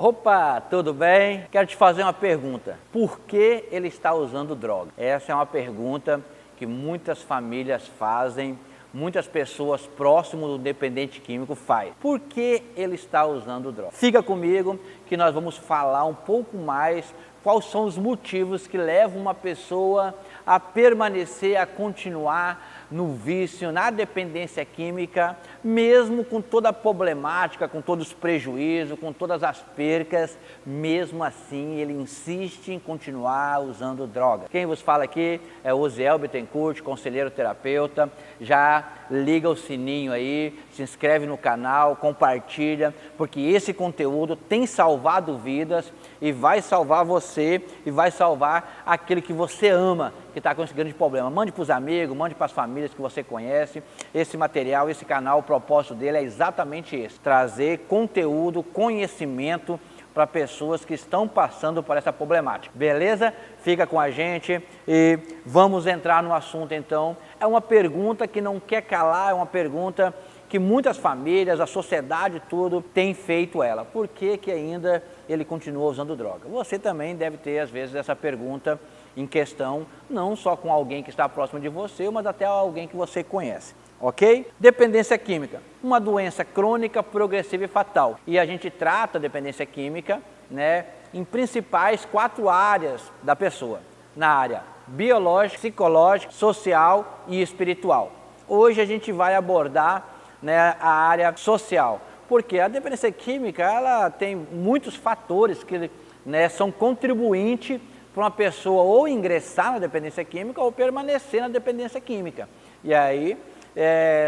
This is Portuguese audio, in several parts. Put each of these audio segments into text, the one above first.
Opa, tudo bem? Quero te fazer uma pergunta. Por que ele está usando droga? Essa é uma pergunta que muitas famílias fazem, muitas pessoas próximas do dependente químico fazem. Por que ele está usando droga? Fica comigo que nós vamos falar um pouco mais quais são os motivos que levam uma pessoa a permanecer, a continuar no vício, na dependência química, mesmo com toda a problemática, com todos os prejuízos, com todas as percas, mesmo assim ele insiste em continuar usando droga. Quem vos fala aqui é o Osiel Bittencourt, conselheiro terapeuta. Já liga o sininho aí, se inscreve no canal, compartilha, porque esse conteúdo tem salvado vidas e vai salvar você e vai salvar aquele que você ama, que está com esse grande problema. Mande para os amigos, mande para as famílias que você conhece. Esse material, esse canal, o propósito dele é exatamente esse: trazer conteúdo, conhecimento para pessoas que estão passando por essa problemática. Beleza? Fica com a gente e vamos entrar no assunto então. É uma pergunta que não quer calar, é uma pergunta que muitas famílias, a sociedade, tudo tem feito ela. Por que que ainda ele continua usando droga? Você também deve ter, às vezes, essa pergunta em questão, não só com alguém que está próximo de você, mas até alguém que você conhece, ok? Dependência química, uma doença crônica, progressiva e fatal. E a gente trata a dependência química, né, em principais 4 áreas da pessoa, na área biológica, psicológica, social e espiritual. Hoje a gente vai abordar, né, a área social, porque a dependência química ela tem muitos fatores que, né, são contribuintes para uma pessoa ou ingressar na dependência química ou permanecer na dependência química. E aí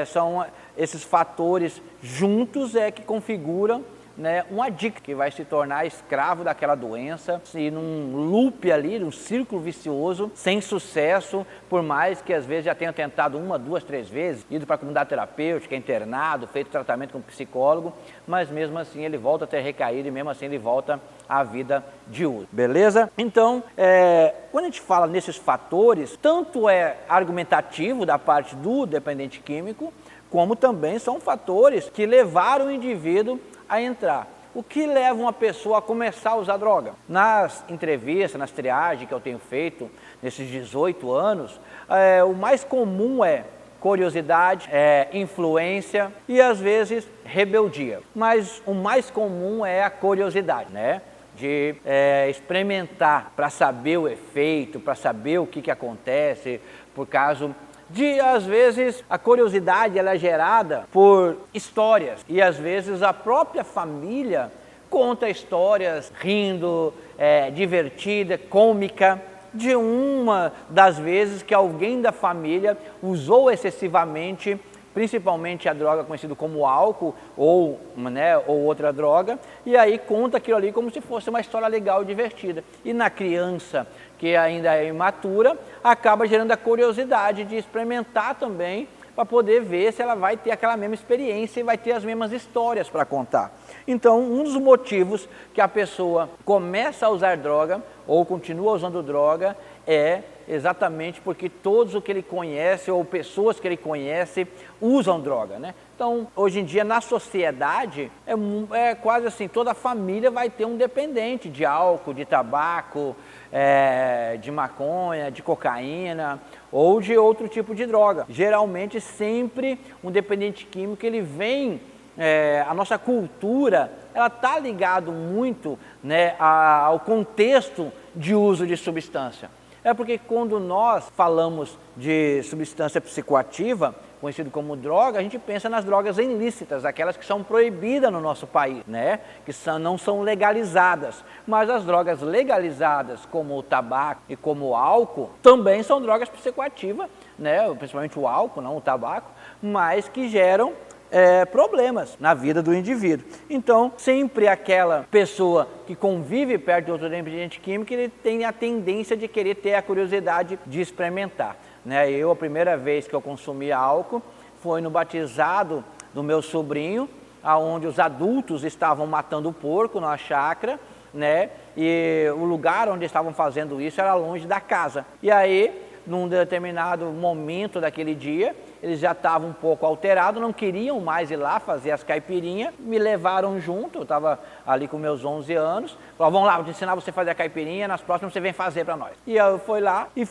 são esses fatores juntos que configuram, né, um adicto que vai se tornar escravo daquela doença, e num loop ali, num círculo vicioso, sem sucesso, por mais que às vezes já tenha tentado 1, 2, 3 vezes, ido para a comunidade terapêutica, internado, feito tratamento com psicólogo, mas mesmo assim ele volta a ter recaído e mesmo assim ele volta à vida de uso. Beleza? Então, quando a gente fala nesses fatores, tanto é argumentativo da parte do dependente químico, como também são fatores que levaram o indivíduo a entrar. O que leva uma pessoa a começar a usar droga? Nas entrevistas, nas triagens que eu tenho feito nesses 18 anos, o mais comum é curiosidade, influência e às vezes rebeldia. Mas o mais comum é a curiosidade, né? De experimentar para saber o efeito, para saber o que acontece, por caso de, às vezes, a curiosidade ela é gerada por histórias e às vezes a própria família conta histórias rindo, divertida, cômica, de uma das vezes que alguém da família usou excessivamente, principalmente a droga conhecida como álcool ou outra droga, e aí conta aquilo ali como se fosse uma história legal e divertida. E na criança, que ainda é imatura, acaba gerando a curiosidade de experimentar também, para poder ver se ela vai ter aquela mesma experiência e vai ter as mesmas histórias para contar. Então, um dos motivos que a pessoa começa a usar droga ou continua usando droga é exatamente porque todos o que ele conhece ou pessoas que ele conhece usam droga, né? Então, hoje em dia, na sociedade, é quase assim, toda família vai ter um dependente de álcool, de tabaco, de maconha, de cocaína ou de outro tipo de droga. Geralmente, sempre um dependente químico, ele vem, a nossa cultura, ela está ligado muito, né, ao contexto de uso de substância. É porque quando nós falamos de substância psicoativa, conhecido como droga, a gente pensa nas drogas ilícitas, aquelas que são proibidas no nosso país, né? Que não são legalizadas. Mas as drogas legalizadas, como o tabaco e como o álcool, também são drogas psicoativas, né? Principalmente o álcool, não o tabaco, mas que geram problemas na vida do indivíduo. Então, sempre aquela pessoa que convive perto de outro dependente químico, ele tem a tendência de querer ter a curiosidade de experimentar. Né? A primeira vez que eu consumi álcool foi no batizado do meu sobrinho, onde os adultos estavam matando o porco na chácara, né? E o lugar onde estavam fazendo isso era longe da casa. E aí num determinado momento daquele dia, eles já estavam um pouco alterados, não queriam mais ir lá fazer as caipirinhas, me levaram junto, eu estava ali com meus 11 anos, falaram, vamos lá, vou te ensinar você a fazer a caipirinha, nas próximas você vem fazer para nós. E eu fui lá e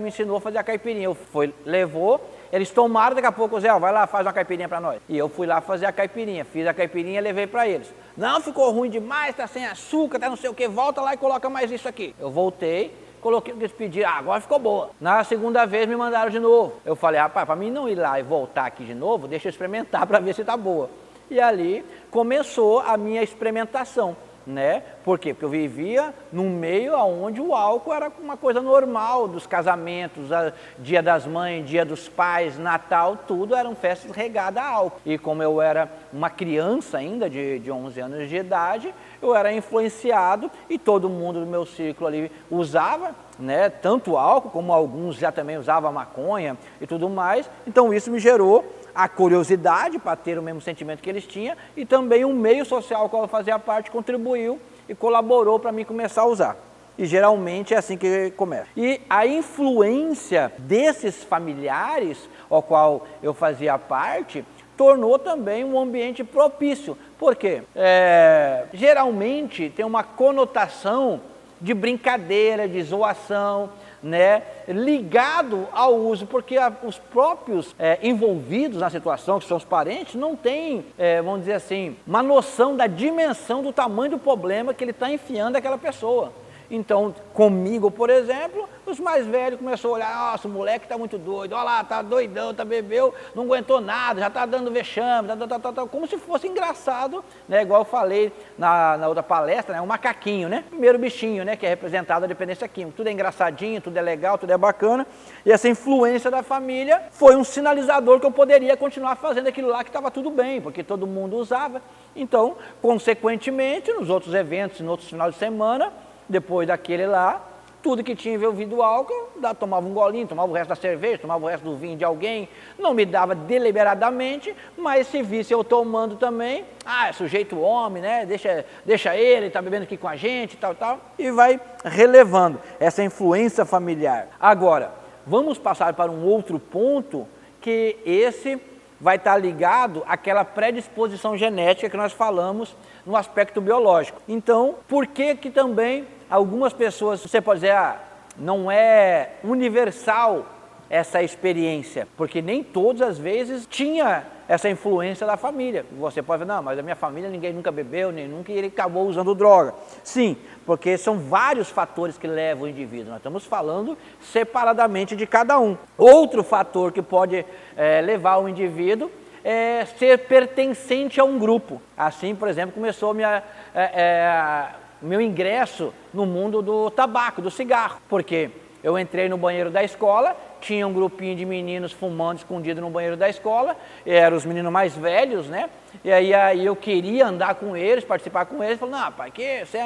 me ensinou a fazer a caipirinha, levou, eles tomaram, daqui a pouco, Zé, vai lá, faz uma caipirinha para nós. E eu fui lá fazer a caipirinha, fiz a caipirinha e levei para eles. Não, ficou ruim demais, tá sem açúcar, tá não sei o que, volta lá e coloca mais isso aqui. Eu voltei, coloquei o que eles pediram, agora ficou boa. Na segunda vez me mandaram de novo. Eu falei, rapaz, para mim não ir lá e voltar aqui de novo, deixa eu experimentar para ver se tá boa. E ali começou a minha experimentação, né? Por quê? Porque eu vivia num meio onde o álcool era uma coisa normal dos casamentos, dia das mães, dia dos pais, Natal, tudo eram festas regadas a álcool. E como eu era uma criança ainda de 11 anos de idade, eu era influenciado e todo mundo do meu círculo ali usava, né, tanto álcool como alguns já também usavam maconha e tudo mais. Então isso me gerou a curiosidade para ter o mesmo sentimento que eles tinham e também um meio social ao qual eu fazia parte contribuiu e colaborou para mim começar a usar. E geralmente é assim que começa. E a influência desses familiares ao qual eu fazia parte tornou também um ambiente propício. Por quê? Geralmente tem uma conotação de brincadeira, de zoação, né, ligado ao uso, porque os próprios envolvidos na situação, que são os parentes, não têm, vamos dizer assim, uma noção da dimensão do tamanho do problema que ele está enfiando aquela pessoa. Então, comigo, por exemplo, os mais velhos começaram a olhar, nossa, o moleque está muito doido, olha lá, tá doidão, tá bebeu, não aguentou nada, já está dando vexame, como se fosse engraçado, né? Igual eu falei na outra palestra, né? Um macaquinho, né? Primeiro bichinho, né? Que é representado a dependência química. Tudo é engraçadinho, tudo é legal, tudo é bacana. E essa influência da família foi um sinalizador que eu poderia continuar fazendo aquilo lá que estava tudo bem, porque todo mundo usava. Então, consequentemente, nos outros eventos, nos outros finais de semana, depois daquele lá, tudo que tinha envolvido álcool, tomava um golinho, tomava o resto da cerveja, tomava o resto do vinho de alguém, não me dava deliberadamente, mas se visse eu tomando também, é sujeito homem, né, deixa ele, tá bebendo aqui com a gente, tal, e vai relevando essa influência familiar. Agora, vamos passar para um outro ponto, que esse vai estar ligado àquela predisposição genética que nós falamos no aspecto biológico. Então, por que também algumas pessoas, você pode dizer, não é universal essa experiência, porque nem todas as vezes tinha essa influência da família. Você pode dizer, não, mas a minha família ninguém nunca bebeu, nem nunca, e ele acabou usando droga. Sim, porque são vários fatores que levam o indivíduo, nós estamos falando separadamente de cada um. Outro fator que pode levar o indivíduo é ser pertencente a um grupo. Assim, por exemplo, começou meu ingresso no mundo do tabaco, do cigarro, porque eu entrei no banheiro da escola, tinha um grupinho de meninos fumando escondido no banheiro da escola, eram os meninos mais velhos, né? E aí eu queria andar com eles, participar com eles, falei, não, pai, que você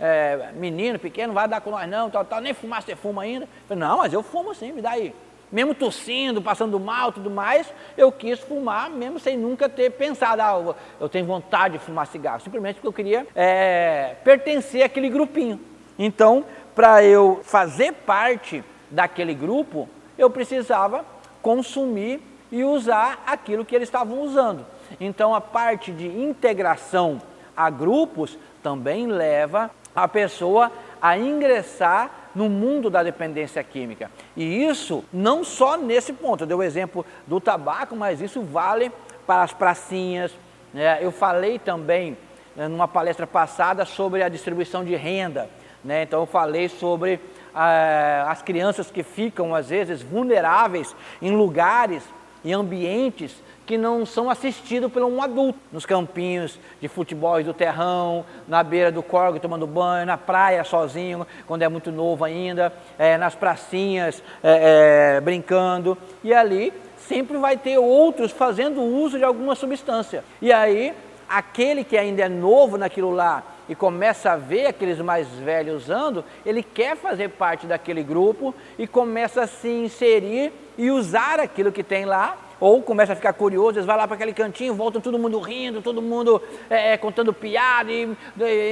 é menino pequeno, não vai dar com nós não, tal, nem fumar você fuma ainda. Eu falei, não, mas eu fumo sim, me dá aí. Mesmo tossindo, passando mal, tudo mais, eu quis fumar, mesmo sem nunca ter pensado, eu tenho vontade de fumar cigarro, simplesmente porque eu queria pertencer àquele grupinho. Então, para eu fazer parte daquele grupo, eu precisava consumir e usar aquilo que eles estavam usando. Então, a parte de integração a grupos também leva a pessoa a ingressar no mundo da dependência química. E isso não só nesse ponto, eu dei o exemplo do tabaco, mas isso vale para as pracinhas, né? Eu falei também, numa palestra passada, sobre a distribuição de renda, né? Então eu falei sobre as crianças que ficam, às vezes, vulneráveis em lugares e ambientes que não são assistidos por um adulto, nos campinhos de futebol do terrão, na beira do córrego tomando banho, na praia sozinho, quando é muito novo ainda, nas pracinhas brincando, e ali sempre vai ter outros fazendo uso de alguma substância. E aí, aquele que ainda é novo naquilo lá e começa a ver aqueles mais velhos usando, ele quer fazer parte daquele grupo e começa a se inserir e usar aquilo que tem lá, ou começa a ficar curioso, eles vão lá para aquele cantinho, voltam todo mundo rindo, todo mundo contando piada,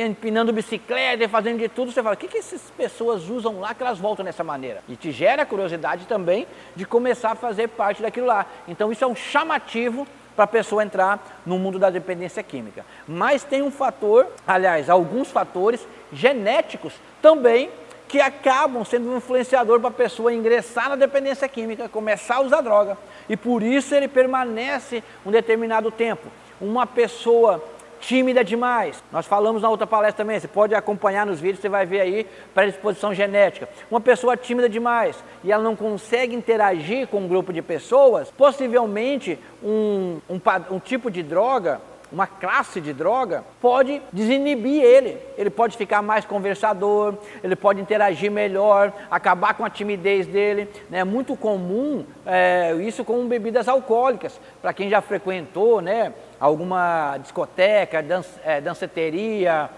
empinando bicicleta, fazendo de tudo. Você fala, o que essas pessoas usam lá que elas voltam dessa maneira? E te gera a curiosidade também de começar a fazer parte daquilo lá. Então isso é um chamativo para a pessoa entrar no mundo da dependência química. Mas tem um fator, aliás, alguns fatores genéticos também, que acabam sendo um influenciador para a pessoa ingressar na dependência química, começar a usar droga. E por isso ele permanece um determinado tempo. Uma pessoa tímida demais, nós falamos na outra palestra também, você pode acompanhar nos vídeos, você vai ver aí predisposição genética. Uma pessoa tímida demais e ela não consegue interagir com um grupo de pessoas, possivelmente um tipo de droga, uma classe de droga, pode desinibir ele. Ele pode ficar mais conversador, ele pode interagir melhor, acabar com a timidez dele. É muito comum isso com bebidas alcoólicas. Para quem já frequentou, né, alguma discoteca, danceteria,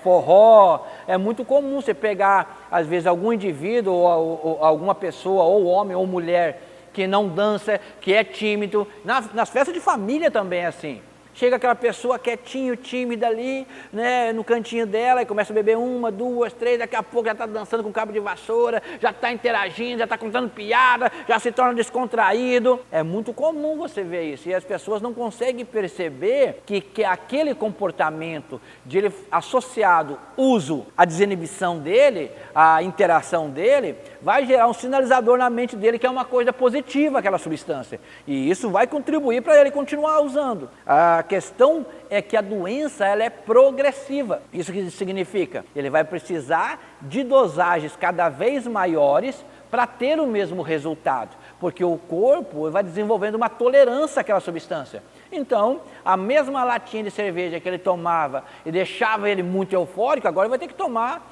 forró, é muito comum você pegar, às vezes, algum indivíduo ou alguma pessoa, ou homem ou mulher, que não dança, que é tímido. Nas festas de família também é assim. Chega aquela pessoa quietinho, tímida ali, né, no cantinho dela, e começa a beber 1, 2, 3, daqui a pouco já está dançando com cabo de vassoura, já está interagindo, já está contando piada, já se torna descontraído. É muito comum você ver isso, e as pessoas não conseguem perceber que aquele comportamento de ele associado uso à desinibição dele, à interação dele, vai gerar um sinalizador na mente dele que é uma coisa positiva, aquela substância. E isso vai contribuir para ele continuar usando. A questão é que a doença ela é progressiva. Isso que significa? Ele vai precisar de dosagens cada vez maiores para ter o mesmo resultado, porque o corpo vai desenvolvendo uma tolerância àquela substância. Então, a mesma latinha de cerveja que ele tomava e deixava ele muito eufórico, agora ele vai ter que tomar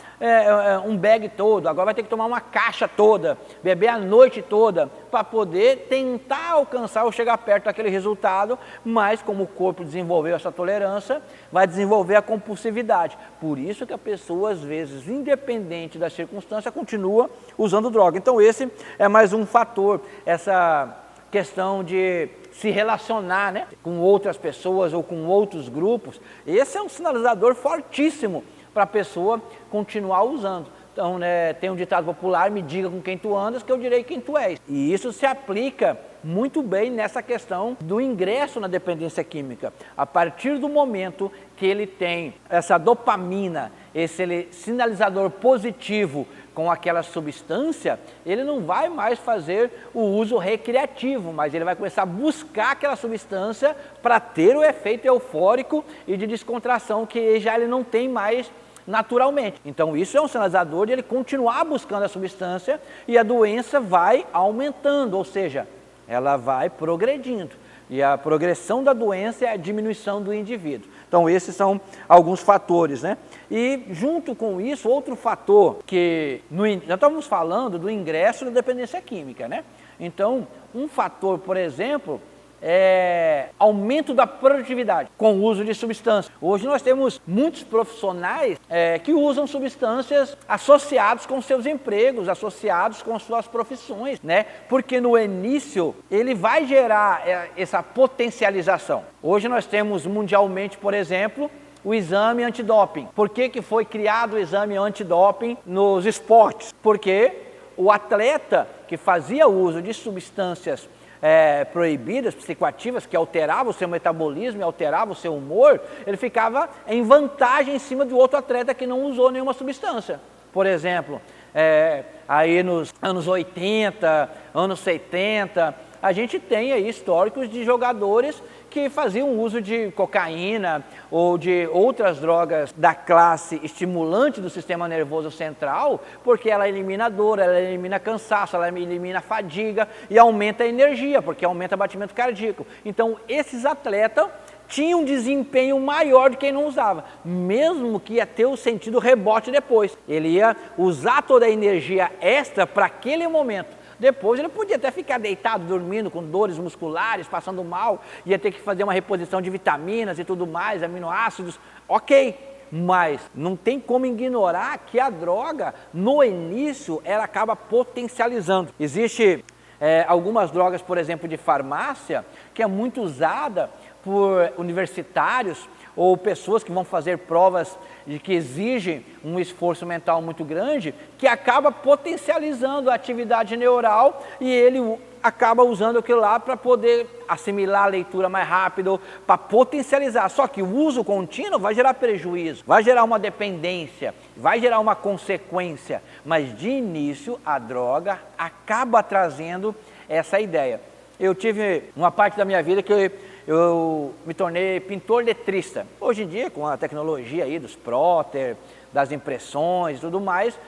um bag todo, agora vai ter que tomar uma caixa toda, beber a noite toda, para poder tentar alcançar ou chegar perto daquele resultado, mas como o corpo desenvolveu essa tolerância, vai desenvolver a compulsividade. Por isso que a pessoa, às vezes, independente da circunstância, continua usando droga. Então esse é mais um fator, essa questão de se relacionar, né, com outras pessoas ou com outros grupos. Esse é um sinalizador fortíssimo para a pessoa continuar usando. Então, né, tem um ditado popular, me diga com quem tu andas que eu direi quem tu és. E isso se aplica muito bem nessa questão do ingresso na dependência química. A partir do momento que ele tem essa dopamina, esse sinalizador positivo com aquela substância, ele não vai mais fazer o uso recreativo, mas ele vai começar a buscar aquela substância para ter o efeito eufórico e de descontração que já ele não tem mais naturalmente. Então isso é um sinalizador de ele continuar buscando a substância e a doença vai aumentando, ou seja, ela vai progredindo. E a progressão da doença é a diminuição do indivíduo. Então esses são alguns fatores, né? E junto com isso, outro fator que nós estávamos falando do ingresso da dependência química, né? Então um fator, por exemplo, é aumento da produtividade com o uso de substâncias. Hoje nós temos muitos profissionais que usam substâncias associados com seus empregos, associados com suas profissões, né? Porque no início ele vai gerar essa potencialização. Hoje nós temos mundialmente, por exemplo, o exame antidoping. Por que foi criado o exame antidoping nos esportes? Porque o atleta que fazia uso de substâncias proibidas, psicoativas, que alteravam o seu metabolismo e alteravam o seu humor, ele ficava em vantagem em cima do outro atleta que não usou nenhuma substância. Por exemplo, aí nos anos 80, anos 70, a gente tem aí históricos de jogadores que faziam uso de cocaína ou de outras drogas da classe estimulante do sistema nervoso central, porque ela elimina dor, ela elimina cansaço, ela elimina fadiga e aumenta a energia, porque aumenta o batimento cardíaco. Então, esses atletas tinham um desempenho maior do que quem não usava, mesmo que ia ter o sentido rebote depois. Ele ia usar toda a energia extra para aquele momento. Depois ele podia até ficar deitado, dormindo, com dores musculares, passando mal, ia ter que fazer uma reposição de vitaminas e tudo mais, aminoácidos, ok. Mas não tem como ignorar que a droga, no início, ela acaba potencializando. Existe Algumas drogas, por exemplo, de farmácia, que é muito usada por universitários ou pessoas que vão fazer provas de que exigem um esforço mental muito grande, que acaba potencializando a atividade neural e ele acaba usando aquilo lá para poder assimilar a leitura mais rápido, para potencializar. Só que o uso contínuo vai gerar prejuízo, vai gerar uma dependência, vai gerar uma consequência, mas de início a droga acaba trazendo essa ideia. Eu tive uma parte da minha vida que eu me tornei pintor letrista. Hoje em dia, com a tecnologia aí dos plotter, das impressões e tudo mais,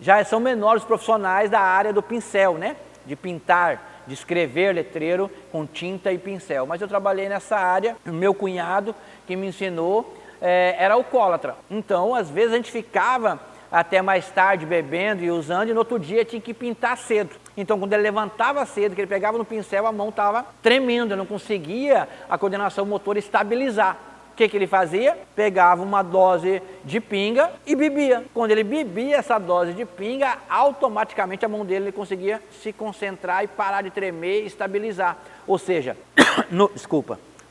já são menores os profissionais da área do pincel, né? De pintar, de escrever letreiro com tinta e pincel. Mas eu trabalhei nessa área, o meu cunhado que me ensinou era alcoólatra. Então, às vezes a gente ficava até mais tarde bebendo e usando, e no outro dia tinha que pintar cedo. Então, quando ele levantava cedo, que ele pegava no pincel, a mão estava tremendo, não conseguia a coordenação motora estabilizar. O que ele fazia? Pegava uma dose de pinga e bebia. Quando ele bebia essa dose de pinga, automaticamente a mão dele conseguia se concentrar e parar de tremer e estabilizar. Ou seja,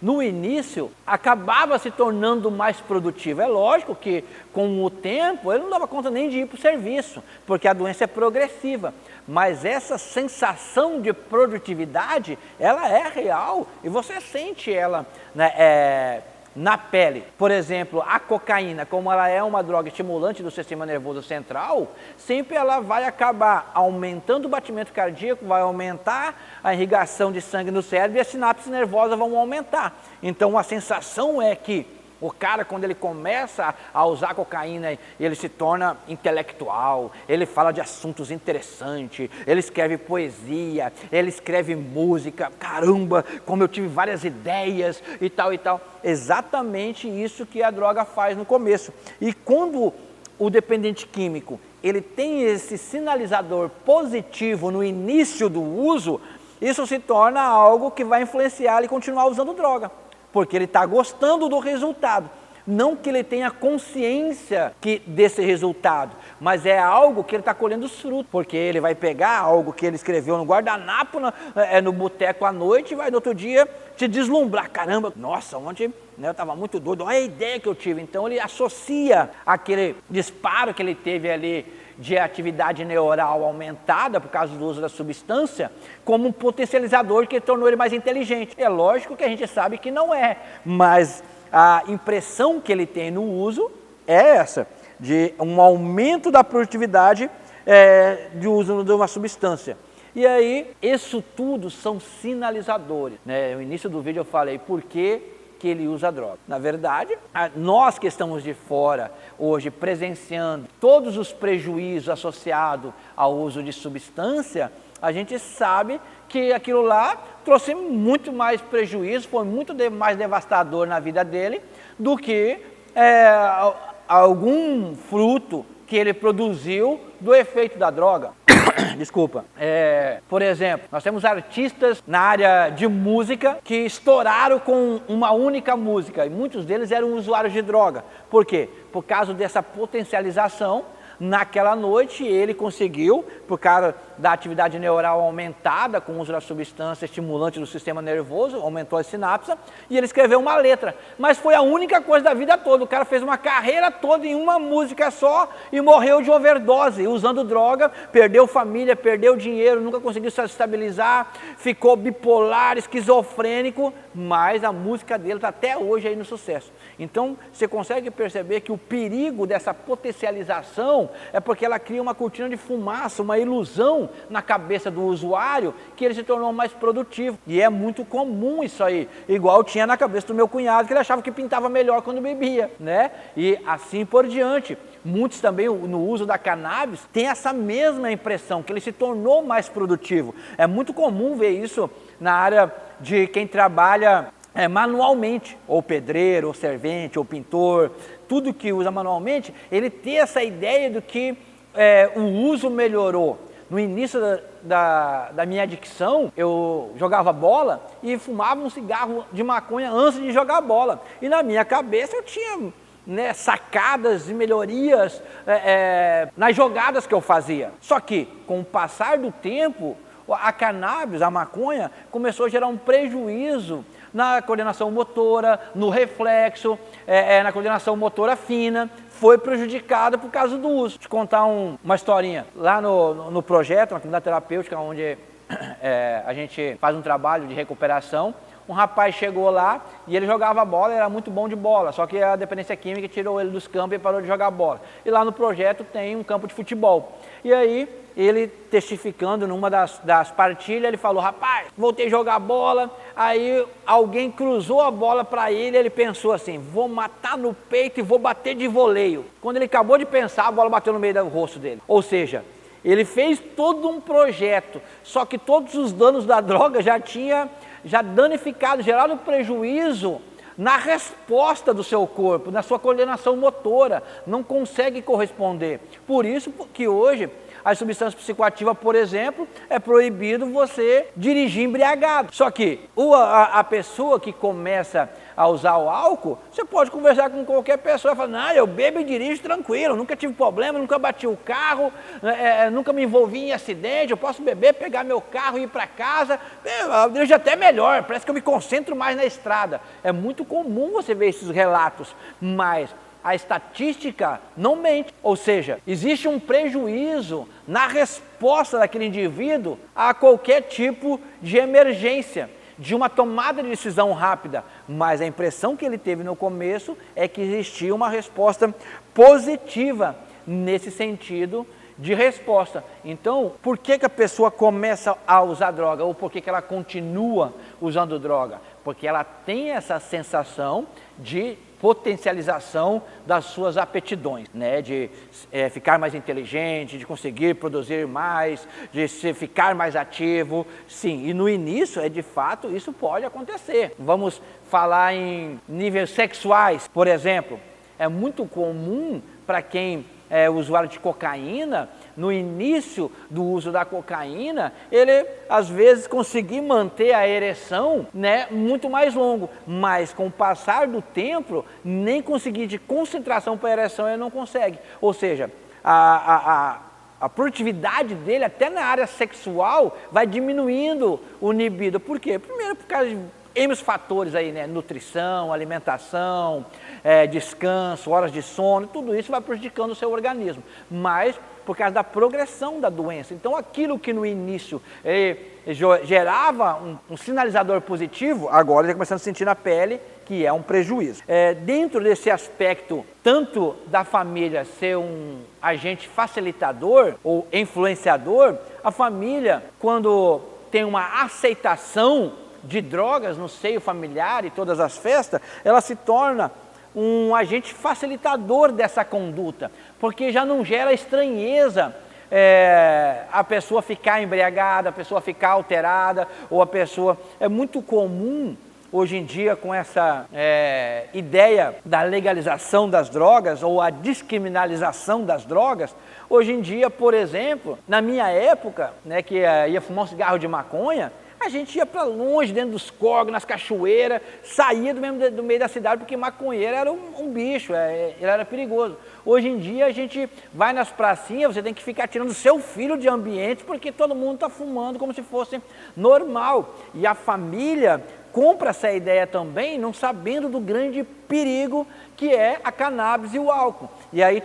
no início, acabava se tornando mais produtivo. É lógico que, com o tempo, ele não dava conta nem de ir para o serviço, porque a doença é progressiva. Mas essa sensação de produtividade, ela é real e você sente ela, né, na pele. Por exemplo, a cocaína, como ela é uma droga estimulante do sistema nervoso central, sempre ela vai acabar aumentando o batimento cardíaco, vai aumentar a irrigação de sangue no cérebro e as sinapses nervosas vão aumentar. Então a sensação é que o cara, quando ele começa a usar cocaína, ele se torna intelectual, ele fala de assuntos interessantes, ele escreve poesia, ele escreve música, caramba, como eu tive várias ideias e tal e tal. Exatamente isso que a droga faz no começo. E quando o dependente químico, ele tem esse sinalizador positivo no início do uso, isso se torna algo que vai influenciar ele continuar usando droga. Porque ele está gostando do resultado. Não que ele tenha consciência desse resultado, mas é algo que ele está colhendo os frutos. Porque ele vai pegar algo que ele escreveu no guardanapo, no boteco à noite, e vai no outro dia te deslumbrar. Caramba, nossa, ontem eu estava muito doido, olha a ideia que eu tive. Então ele associa aquele disparo que ele teve ali de atividade neural aumentada por causa do uso da substância, como um potencializador que tornou ele mais inteligente. É lógico que a gente sabe que não é, mas a impressão que ele tem no uso é essa, de um aumento da produtividade de uso de uma substância. E aí, isso tudo são sinalizadores, né? No início do vídeo eu falei por que ele usa droga. Na verdade, nós que estamos de fora hoje presenciando todos os prejuízos associados ao uso de substância, a gente sabe que aquilo lá trouxe muito mais prejuízo, foi muito mais devastador na vida dele do que algum fruto que ele produziu do efeito da droga. Desculpa. Por exemplo, nós temos artistas na área de música que estouraram com uma única música e muitos deles eram usuários de droga. Por quê? Por causa dessa potencialização. Naquela noite ele conseguiu, por causa da atividade neural aumentada com o uso da substância estimulante do sistema nervoso, aumentou a sinapse, e ele escreveu uma letra. Mas foi a única coisa da vida toda. O cara fez uma carreira toda em uma música só e morreu de overdose, usando droga, perdeu família, perdeu dinheiro, nunca conseguiu se estabilizar, ficou bipolar, esquizofrênico, mas a música dele está até hoje aí no sucesso. Então, você consegue perceber que o perigo dessa potencialização é porque ela cria uma cortina de fumaça, uma ilusão na cabeça do usuário que ele se tornou mais produtivo. E é muito comum isso aí, igual tinha na cabeça do meu cunhado, que ele achava que pintava melhor quando bebia, né? E assim por diante. Muitos também, no uso da cannabis, têm essa mesma impressão, que ele se tornou mais produtivo. É muito comum ver isso na área de quem trabalha manualmente, ou pedreiro, ou servente, ou pintor, tudo que usa manualmente, ele tem essa ideia do que o uso melhorou. No início da minha adicção, eu jogava bola e fumava um cigarro de maconha antes de jogar bola. E na minha cabeça eu tinha sacadas e melhorias nas jogadas que eu fazia. Só que, com o passar do tempo, A cannabis, a maconha, começou a gerar um prejuízo na coordenação motora, no reflexo, na coordenação motora fina, foi prejudicada por causa do uso. Vou te contar uma historinha. Lá no projeto, na comunidade terapêutica, onde a gente faz um trabalho de recuperação, um rapaz chegou lá e ele jogava bola, era muito bom de bola, só que a dependência química tirou ele dos campos e parou de jogar bola. E lá no projeto tem um campo de futebol. E aí, ele testificando numa das partilhas, ele falou, rapaz, voltei a jogar bola, aí alguém cruzou a bola para ele, ele pensou assim, vou matar no peito e vou bater de voleio. Quando ele acabou de pensar, a bola bateu no meio do rosto dele. Ou seja, ele fez todo um projeto, só que todos os danos da droga já danificado, gerado prejuízo na resposta do seu corpo, na sua coordenação motora, não consegue corresponder. Por isso que hoje, as substâncias psicoativas, por exemplo, é proibido você dirigir embriagado. Só que a pessoa que começa a usar o álcool, você pode conversar com qualquer pessoa e falar, não, eu bebo e dirijo tranquilo, nunca tive problema, nunca bati o carro, nunca me envolvi em acidente, eu posso beber, pegar meu carro e ir para casa, eu dirijo até melhor, parece que eu me concentro mais na estrada. É muito comum você ver esses relatos, mas a estatística não mente, ou seja, existe um prejuízo na resposta daquele indivíduo a qualquer tipo de emergência, de uma tomada de decisão rápida, mas a impressão que ele teve no começo é que existia uma resposta positiva nesse sentido de resposta. Então, por que a pessoa começa a usar droga ou por que ela continua usando droga? Porque ela tem essa sensação de potencialização das suas aptidões, né? De ficar mais inteligente, de conseguir produzir mais, de ficar mais ativo, sim, e no início, de fato, isso pode acontecer. Vamos falar em níveis sexuais, por exemplo, é muito comum para quem é usuário de cocaína, no início do uso da cocaína, ele às vezes conseguir manter a ereção, né, muito mais longo, mas com o passar do tempo, nem conseguir de concentração para a ereção ele não consegue. Ou seja, a produtividade dele até na área sexual vai diminuindo o libido. Por quê? Primeiro por causa de N fatores aí, né? Nutrição, alimentação, descanso, horas de sono, tudo isso vai prejudicando o seu organismo, mas por causa da progressão da doença. Então aquilo que no início gerava um sinalizador positivo, agora ele está começando a sentir na pele que é um prejuízo. Dentro desse aspecto, tanto da família ser um agente facilitador ou influenciador, a família, quando tem uma aceitação de drogas no seio familiar e todas as festas, ela se torna um agente facilitador dessa conduta, porque já não gera estranheza a pessoa ficar embriagada, a pessoa ficar alterada, ou a pessoa... É muito comum hoje em dia com essa ideia da legalização das drogas ou a descriminalização das drogas. Hoje em dia, por exemplo, na minha época, né, que ia fumar um cigarro de maconha, a gente ia para longe, dentro dos córregos, nas cachoeiras, saía do meio da cidade, porque maconheiro era um bicho, ele era perigoso. Hoje em dia a gente vai nas pracinhas, você tem que ficar tirando seu filho de ambiente, porque todo mundo está fumando como se fosse normal. E a família compra essa ideia também, não sabendo do grande perigo que é a cannabis e o álcool. E aí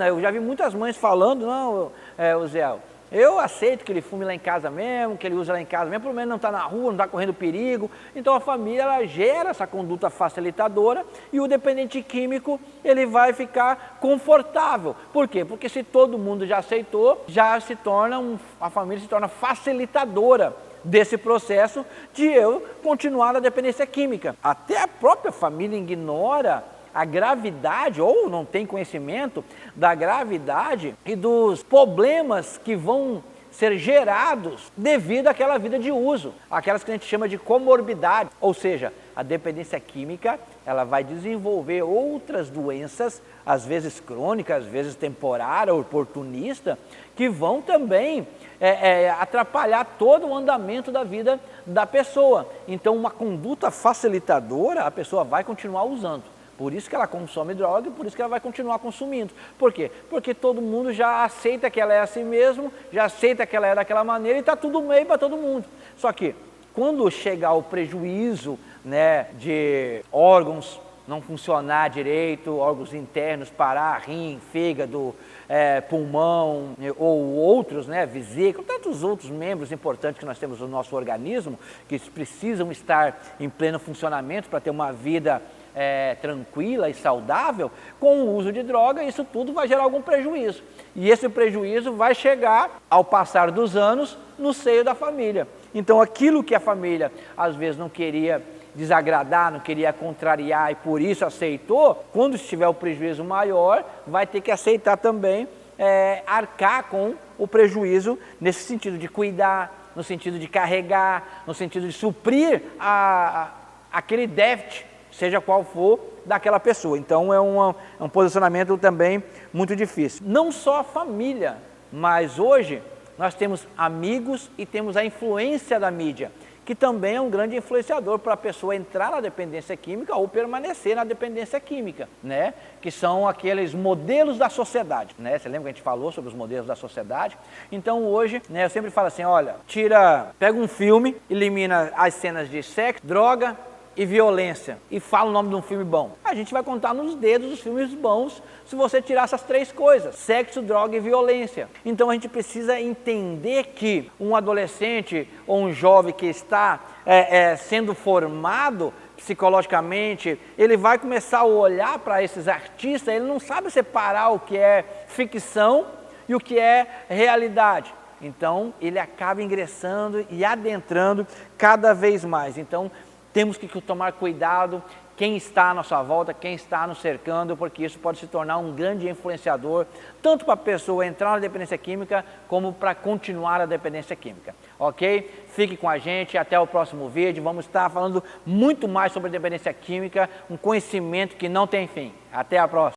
eu já vi muitas mães falando, não, Zé, eu aceito que ele fume lá em casa mesmo, que ele usa lá em casa mesmo, pelo menos não está na rua, não está correndo perigo. Então a família ela gera essa conduta facilitadora e o dependente químico ele vai ficar confortável. Por quê? Porque se todo mundo já aceitou, a família se torna facilitadora desse processo de eu continuar na dependência química. Até a própria família ignora a gravidade, ou não tem conhecimento da gravidade e dos problemas que vão ser gerados devido àquela vida de uso, aquelas que a gente chama de comorbidade, ou seja, a dependência química, ela vai desenvolver outras doenças, às vezes crônicas, às vezes temporária, oportunista, que vão também atrapalhar todo o andamento da vida da pessoa. Então, uma conduta facilitadora, a pessoa vai continuar usando. Por isso que ela consome droga e por isso que ela vai continuar consumindo. Por quê? Porque todo mundo já aceita que ela é assim mesmo, já aceita que ela é daquela maneira e está tudo meio para todo mundo. Só que quando chegar o prejuízo, né, de órgãos não funcionar direito, órgãos internos parar, rim, fígado, pulmão ou outros, né, vesícula, tantos outros membros importantes que nós temos no nosso organismo, que precisam estar em pleno funcionamento para ter uma vida tranquila e saudável, com o uso de droga, isso tudo vai gerar algum prejuízo. E esse prejuízo vai chegar, ao passar dos anos, no seio da família. Então aquilo que a família às vezes não queria desagradar, não queria contrariar e por isso aceitou, quando estiver o prejuízo maior, vai ter que aceitar também, arcar com o prejuízo nesse sentido de cuidar, no sentido de carregar, no sentido de suprir aquele déficit, seja qual for, daquela pessoa. Então é um posicionamento também muito difícil. Não só a família, mas hoje nós temos amigos e temos a influência da mídia, que também é um grande influenciador para a pessoa entrar na dependência química ou permanecer na dependência química, né? Que são aqueles modelos da sociedade, né? Você lembra que a gente falou sobre os modelos da sociedade? Então hoje, né, eu sempre falo assim, olha, pega um filme, elimina as cenas de sexo, droga e violência e fala o nome de um filme bom. A gente vai contar nos dedos os filmes bons se você tirar essas três coisas, sexo, droga e violência. Então a gente precisa entender que um adolescente ou um jovem que está sendo formado psicologicamente, ele vai começar a olhar para esses artistas, ele não sabe separar o que é ficção e o que é realidade. Então ele acaba ingressando e adentrando cada vez mais. Então temos que tomar cuidado quem está à nossa volta, quem está nos cercando, porque isso pode se tornar um grande influenciador, tanto para a pessoa entrar na dependência química, como para continuar a dependência química. Ok? Fique com a gente, até o próximo vídeo, vamos estar falando muito mais sobre dependência química, um conhecimento que não tem fim. Até a próxima!